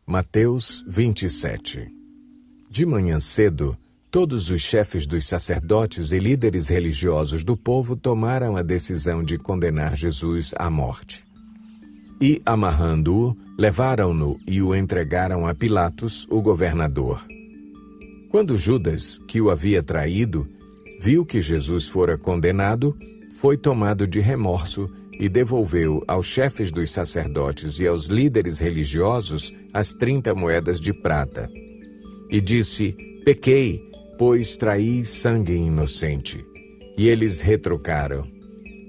Mateus 27. De manhã cedo, todos os chefes dos sacerdotes e líderes religiosos do povo tomaram a decisão de condenar Jesus à morte. E, amarrando-o, levaram-no e o entregaram a Pilatos, o governador. Quando Judas, que o havia traído, viu que Jesus fora condenado, foi tomado de remorso e devolveu aos chefes dos sacerdotes e aos líderes religiosos as 30 moedas de prata. E disse: pequei, pois traí sangue inocente. E eles retrucaram: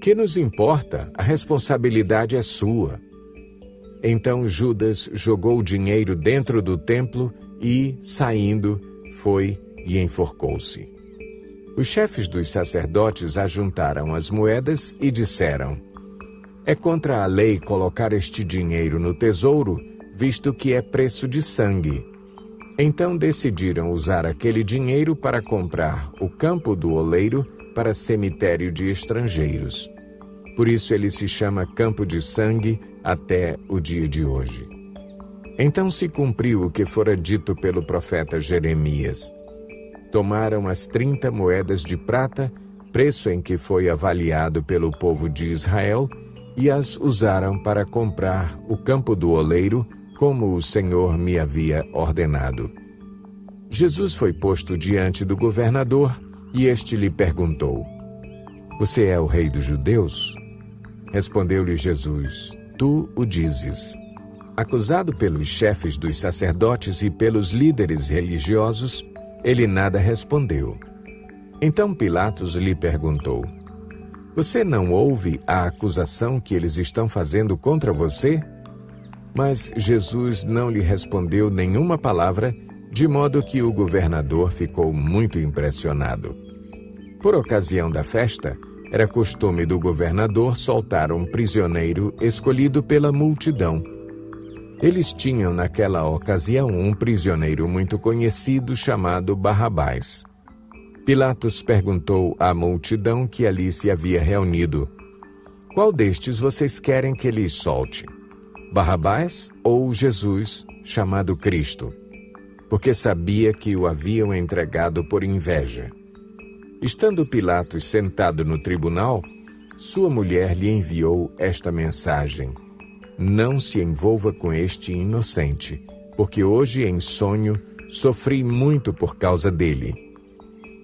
que nos importa? A responsabilidade é sua. Então Judas jogou o dinheiro dentro do templo e, saindo, foi e enforcou-se. Os chefes dos sacerdotes ajuntaram as moedas e disseram: é contra a lei colocar este dinheiro no tesouro, visto que é preço de sangue. Então decidiram usar aquele dinheiro para comprar o campo do oleiro para cemitério de estrangeiros. Por isso ele se chama Campo de Sangue até o dia de hoje. Então se cumpriu o que fora dito pelo profeta Jeremias. Tomaram as 30 moedas de prata, preço em que foi avaliado pelo povo de Israel, e as usaram para comprar o campo do oleiro, como o Senhor me havia ordenado. Jesus foi posto diante do governador, e este lhe perguntou: você é o rei dos judeus? Respondeu-lhe Jesus: tu o dizes. Acusado pelos chefes dos sacerdotes e pelos líderes religiosos, ele nada respondeu. Então Pilatos lhe perguntou: você não ouve a acusação que eles estão fazendo contra você? Mas Jesus não lhe respondeu nenhuma palavra, de modo que o governador ficou muito impressionado. Por ocasião da festa, era costume do governador soltar um prisioneiro escolhido pela multidão. Eles tinham naquela ocasião um prisioneiro muito conhecido chamado Barrabás. Pilatos perguntou à multidão que ali se havia reunido: qual destes vocês querem que lhes solte? Barrabás ou Jesus, chamado Cristo? Porque sabia que o haviam entregado por inveja. Estando Pilatos sentado no tribunal, sua mulher lhe enviou esta mensagem: não se envolva com este inocente, porque hoje em sonho sofri muito por causa dele.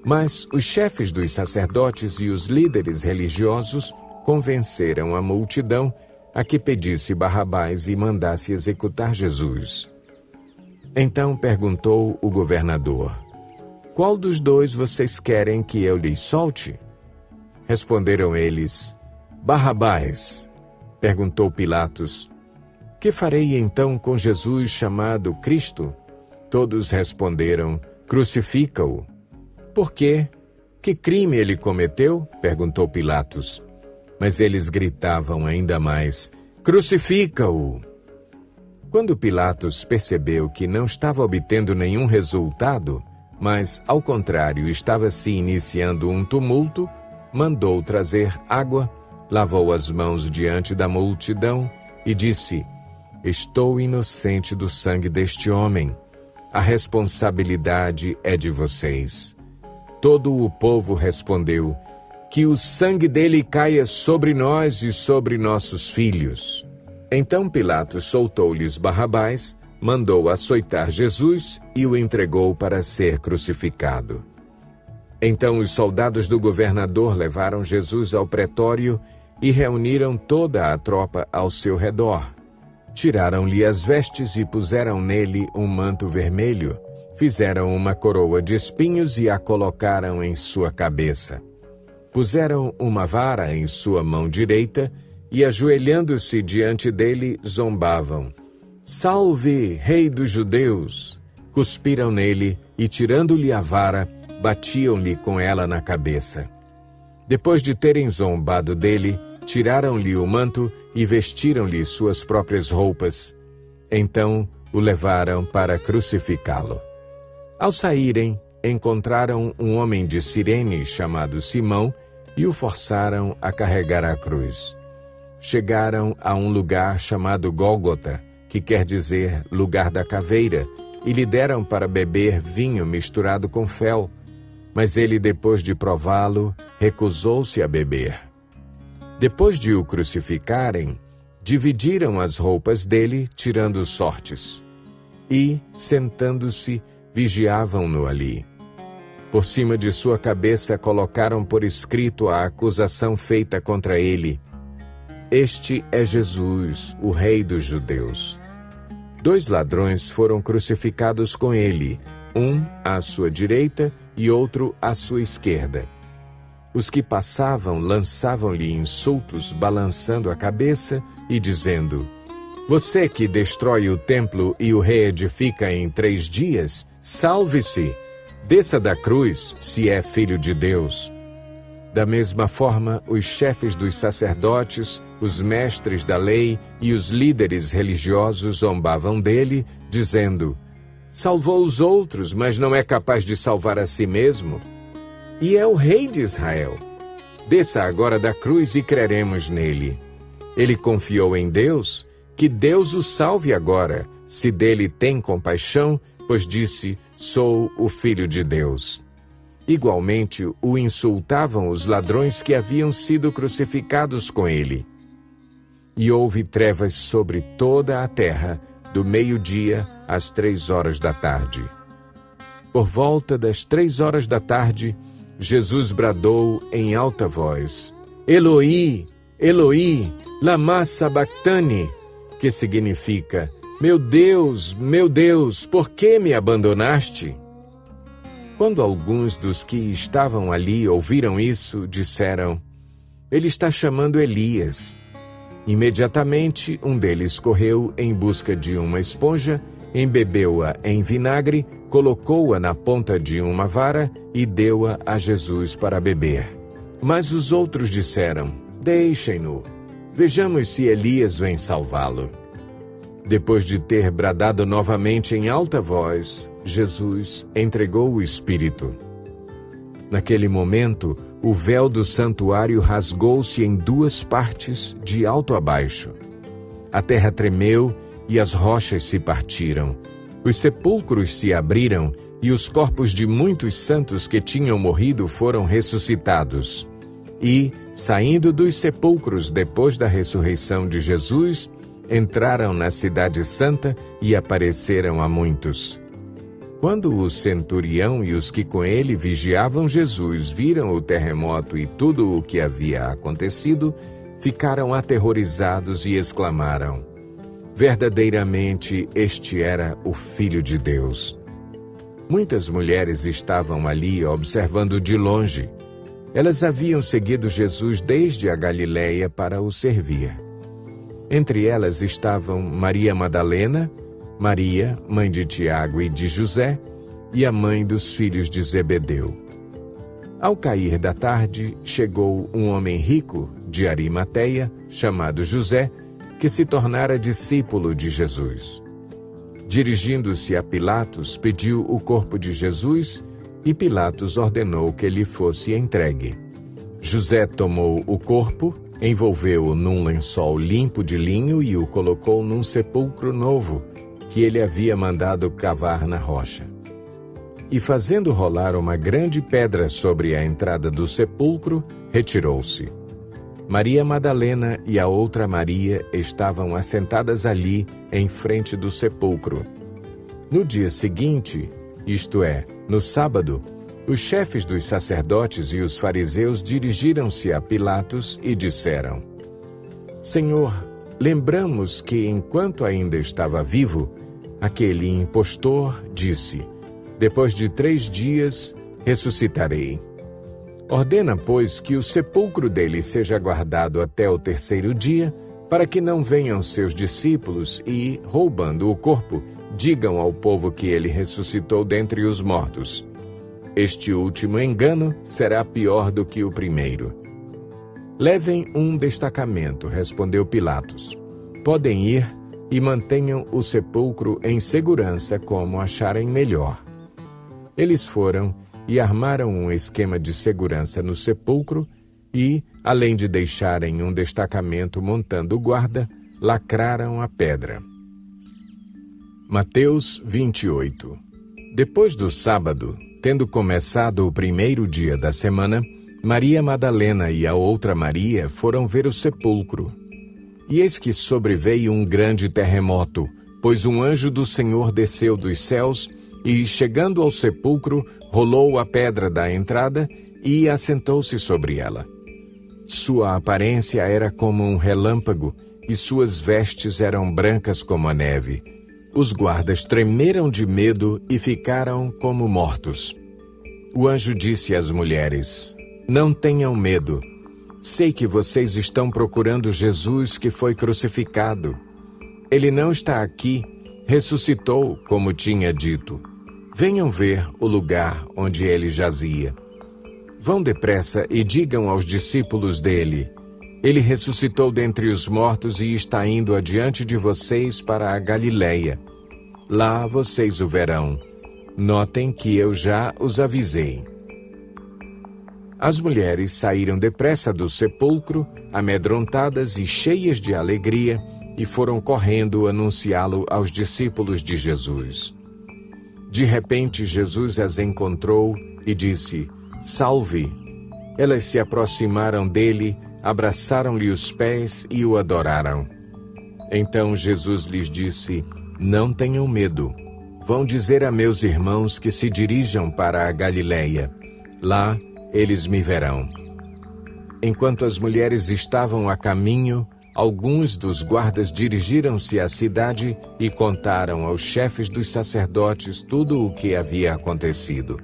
Mas os chefes dos sacerdotes e os líderes religiosos convenceram a multidão a que pedisse Barrabás e mandasse executar Jesus. Então perguntou o governador: qual dos dois vocês querem que eu lhes solte? Responderam eles: Barrabás. Perguntou Pilatos: que farei então com Jesus chamado Cristo? Todos responderam: crucifica-o. Por quê? Que crime ele cometeu? Perguntou Pilatos. Mas eles gritavam ainda mais: crucifica-o! Quando Pilatos percebeu que não estava obtendo nenhum resultado, mas, ao contrário, estava se iniciando um tumulto, mandou trazer água, lavou as mãos diante da multidão e disse: estou inocente do sangue deste homem. A responsabilidade é de vocês. Todo o povo respondeu: que o sangue dele caia sobre nós e sobre nossos filhos. Então Pilatos soltou-lhes Barrabás, mandou açoitar Jesus e o entregou para ser crucificado. Então os soldados do governador levaram Jesus ao pretório e reuniram toda a tropa ao seu redor. Tiraram-lhe as vestes e puseram nele um manto vermelho. Fizeram uma coroa de espinhos e a colocaram em sua cabeça. Puseram uma vara em sua mão direita e, ajoelhando-se diante dele, zombavam: salve, rei dos judeus! Cuspiram nele e, tirando-lhe a vara, batiam-lhe com ela na cabeça. Depois de terem zombado dele, tiraram-lhe o manto e vestiram-lhe suas próprias roupas. Então o levaram para crucificá-lo. Ao saírem, encontraram um homem de Cirene chamado Simão e o forçaram a carregar a cruz. Chegaram a um lugar chamado Gólgota, que quer dizer lugar da caveira, e lhe deram para beber vinho misturado com fel. Mas ele, depois de prová-lo, recusou-se a beber. Depois de o crucificarem, dividiram as roupas dele, tirando sortes. E, sentando-se, vigiavam-no ali. Por cima de sua cabeça colocaram por escrito a acusação feita contra ele: Este é Jesus, o Rei dos Judeus. 2 ladrões foram crucificados com ele, um à sua direita e outro à sua esquerda. Os que passavam lançavam-lhe insultos, balançando a cabeça e dizendo: Você que destrói o templo e o reedifica em 3 dias, salve-se! Desça da cruz, se é filho de Deus. Da mesma forma, os chefes dos sacerdotes, os mestres da lei e os líderes religiosos zombavam dele, dizendo: Salvou os outros, mas não é capaz de salvar a si mesmo. E é o rei de Israel. Desça agora da cruz e creremos nele. Ele confiou em Deus, que Deus o salve agora, se dele tem compaixão, pois disse: Sou o Filho de Deus. Igualmente o insultavam os ladrões que haviam sido crucificados com ele. E houve trevas sobre toda a terra, do meio-dia às 3 da tarde. Por volta das 3 da tarde, Jesus bradou em alta voz: Eloi, Eloi, lama sabachthani, que significa: meu Deus, por que me abandonaste? Quando alguns dos que estavam ali ouviram isso, disseram: Ele está chamando Elias. Imediatamente, um deles correu em busca de uma esponja, embebeu-a em vinagre, colocou-a na ponta de uma vara e deu-a a Jesus para beber. Mas os outros disseram: Deixem-no, vejamos se Elias vem salvá-lo. Depois de ter bradado novamente em alta voz, Jesus entregou o Espírito. Naquele momento, o véu do santuário rasgou-se em 2 partes, de alto a baixo. A terra tremeu e as rochas se partiram. Os sepulcros se abriram e os corpos de muitos santos que tinham morrido foram ressuscitados. E, saindo dos sepulcros depois da ressurreição de Jesus, entraram na cidade santa e apareceram a muitos. Quando o centurião e os que com ele vigiavam Jesus viram o terremoto e tudo o que havia acontecido, ficaram aterrorizados e exclamaram: Verdadeiramente este era o Filho de Deus. Muitas mulheres estavam ali observando de longe. Elas haviam seguido Jesus desde a Galileia para o servir. Entre elas estavam Maria Madalena, Maria, mãe de Tiago e de José, e a mãe dos filhos de Zebedeu. Ao cair da tarde, chegou um homem rico, de Arimateia, chamado José, que se tornara discípulo de Jesus. Dirigindo-se a Pilatos, pediu o corpo de Jesus, e Pilatos ordenou que lhe fosse entregue. José tomou o corpo, envolveu-o num lençol limpo de linho e o colocou num sepulcro novo, que ele havia mandado cavar na rocha. E fazendo rolar uma grande pedra sobre a entrada do sepulcro, retirou-se. Maria Madalena e a outra Maria estavam assentadas ali, em frente do sepulcro. No dia seguinte, isto é, no sábado, os chefes dos sacerdotes e os fariseus dirigiram-se a Pilatos e disseram: Senhor, lembramos que, enquanto ainda estava vivo, aquele impostor disse: Depois de 3 dias, ressuscitarei. Ordena, pois, que o sepulcro dele seja guardado até o 3º dia, para que não venham seus discípulos e, roubando o corpo, digam ao povo que ele ressuscitou dentre os mortos. Este último engano será pior do que o primeiro. Levem um destacamento, respondeu Pilatos. Podem ir e mantenham o sepulcro em segurança como acharem melhor. Eles foram e armaram um esquema de segurança no sepulcro e, além de deixarem um destacamento montando guarda, lacraram a pedra. Mateus 28. Depois do sábado, tendo começado o primeiro dia da semana, Maria Madalena e a outra Maria foram ver o sepulcro. E eis que sobreveio um grande terremoto, pois um anjo do Senhor desceu dos céus e, chegando ao sepulcro, rolou a pedra da entrada e assentou-se sobre ela. Sua aparência era como um relâmpago e suas vestes eram brancas como a neve. Os guardas tremeram de medo e ficaram como mortos. O anjo disse às mulheres: "Não tenham medo. Sei que vocês estão procurando Jesus que foi crucificado. Ele não está aqui, ressuscitou, como tinha dito. Venham ver o lugar onde ele jazia. Vão depressa e digam aos discípulos dele: ele ressuscitou dentre os mortos e está indo adiante de vocês para a Galileia. Lá vocês o verão. Notem que eu já os avisei." As mulheres saíram depressa do sepulcro, amedrontadas e cheias de alegria, e foram correndo anunciá-lo aos discípulos de Jesus. De repente, Jesus as encontrou e disse: "Salve!" Elas se aproximaram dele, abraçaram-lhe os pés e o adoraram. Então Jesus lhes disse: "Não tenham medo. Vão dizer a meus irmãos que se dirijam para a Galileia. Lá eles me verão." Enquanto as mulheres estavam a caminho, alguns dos guardas dirigiram-se à cidade e contaram aos chefes dos sacerdotes tudo o que havia acontecido.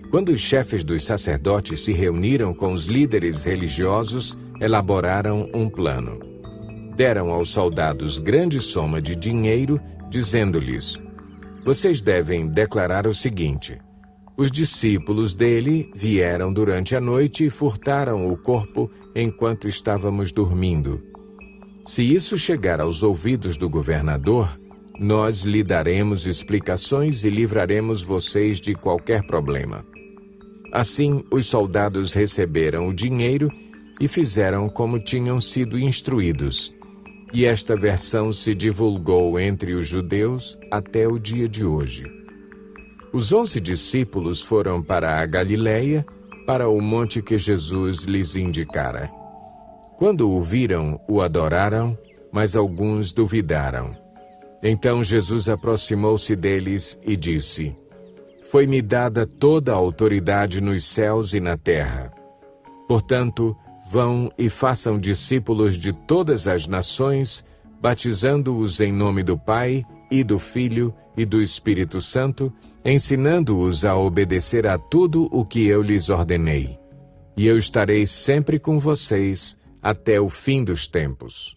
Quando os chefes dos sacerdotes se reuniram com os líderes religiosos, elaboraram um plano. Deram aos soldados grande soma de dinheiro, dizendo-lhes: "Vocês devem declarar o seguinte: os discípulos dele vieram durante a noite e furtaram o corpo enquanto estávamos dormindo. Se isso chegar aos ouvidos do governador, nós lhe daremos explicações e livraremos vocês de qualquer problema." Assim, os soldados receberam o dinheiro e fizeram como tinham sido instruídos. E esta versão se divulgou entre os judeus até o dia de hoje. Os 11 discípulos foram para a Galileia, para o monte que Jesus lhes indicara. Quando o viram, o adoraram, mas alguns duvidaram. Então Jesus aproximou-se deles e disse: "Foi-me dada toda a autoridade nos céus e na terra. Portanto, vão e façam discípulos de todas as nações, batizando-os em nome do Pai, e do Filho, e do Espírito Santo, ensinando-os a obedecer a tudo o que eu lhes ordenei. E eu estarei sempre com vocês até o fim dos tempos."